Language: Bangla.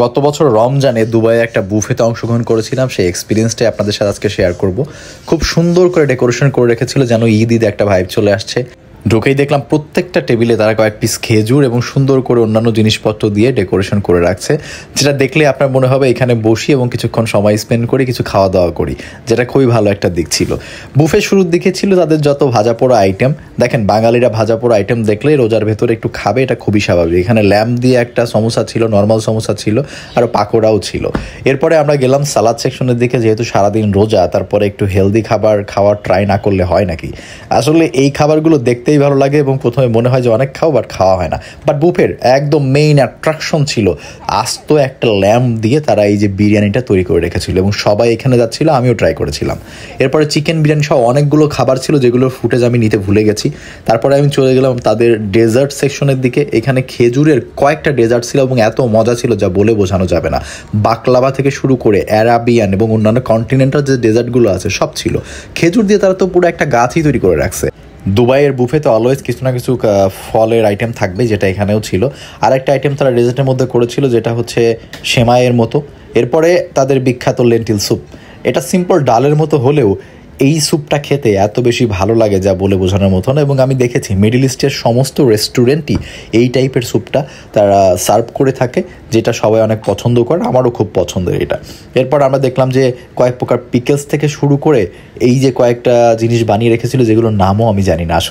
গত বছর রমজানে দুবাইয়ে একটা বুফেতে অংশগ্রহণ করেছিলাম, সেই এক্সপিরিয়েন্সটাই আপনাদের সাথে আজকে শেয়ার করব। খুব সুন্দর করে ডেকোরেশন করে রেখেছিল, যেন ঈদ ঈদ একটা ভাইব চলে আসছে। ঢুকেই দেখলাম প্রত্যেকটা টেবিলে তারা কয়েক পিস খেজুর এবং সুন্দর করে অন্যান্য জিনিসপত্র দিয়ে ডেকোরেশন করে রাখছে, যেটা দেখলে আপনার মনে হবে এখানে বসি এবং কিছুক্ষণ সময় স্পেন্ড করি, কিছু খাওয়া দাওয়া করি, যেটা খুবই ভালো একটা দিক ছিল। বুফে শুরুর দিকে ছিল তাদের যত ভাজা পোড়া আইটেম। দেখেন, বাঙালিরা ভাজা পোড়া আইটেম দেখলেই রোজার ভেতরে একটু খাবে, এটা খুবই স্বাভাবিক। এখানে ল্যাম্প দিয়ে একটা সমোসা ছিল, নর্মাল সমোসা ছিল, আর পাকোড়াও ছিল। এরপরে আমরা গেলাম সালাদ সেকশনের দিকে, যেহেতু সারাদিন রোজা, তারপরে একটু হেলদি খাবার খাওয়ার ট্রাই না করলে হয় নাকি। আসলে এই খাবারগুলো দেখতেই ভালো লাগে এবং প্রথমে মনে হয় যে অনেক খাও, বাট খাওয়া হয় না। বাট বুফের একদম মেইন অ্যাট্রাকশন ছিল আস্ত একটা ল্যাম্প দিয়ে তারা এই যে বিরিয়ানিটা তৈরি করে রেখেছিল, এবং সবাই এখানে যাচ্ছিল, আমিও ট্রাই করেছিলাম। এরপরে চিকেন বিরিয়ানি সহ অনেকগুলো খাবার ছিল, যেগুলোর ফুটেজ আমি নিতে ভুলে গেছি। তারপরে আমি চলে গেলাম তাদের ডেজার্ট সেকশনের দিকে। এখানে খেজুরের কয়েকটা ডেজার্ট ছিল এবং এত মজা ছিল যা বলে বোঝানো যাবে না। বাকলাভা থেকে শুরু করে অ্যারাবিয়ান এবং অন্যান্য কন্টিনেন্টাল যে ডেজার্টগুলো আছে সব ছিল। খেজুর দিয়ে তারা তো পুরো একটা গাছই তৈরি করে রাখছে। দুবাইয়ের বুফেতে অলওয়েজ কিছু না কিছু ফলের আইটেম থাকবে, যেটা এখানেও ছিল। আরেকটা আইটেম তারা ডেজার্টের মধ্যে করেছিল, যেটা হচ্ছে সেমাইয়ের মতো। এরপরে তাদের বিখ্যাত লেন্টিল স্যুপ। এটা সিম্পল ডালের মতো হলেও এই স্যুপটা খেতে এত বেশি ভালো লাগে যা বলে বোঝানোর মতো না। এবং আমি দেখেছি মিডল ইস্টের সমস্ত রেস্টুরেন্টই এই টাইপের স্যুপটা তারা সার্ভ করে থাকে, যেটা সবাই অনেক পছন্দ করে, আমারও খুব পছন্দের এটা। এরপর আমরা দেখলাম যে কয়েক প্রকার পিকেলস থেকে শুরু করে এই যে কয়েকটা জিনিস বানিয়ে রেখেছিল, যেগুলোর নামও আমি জানি না আসলে।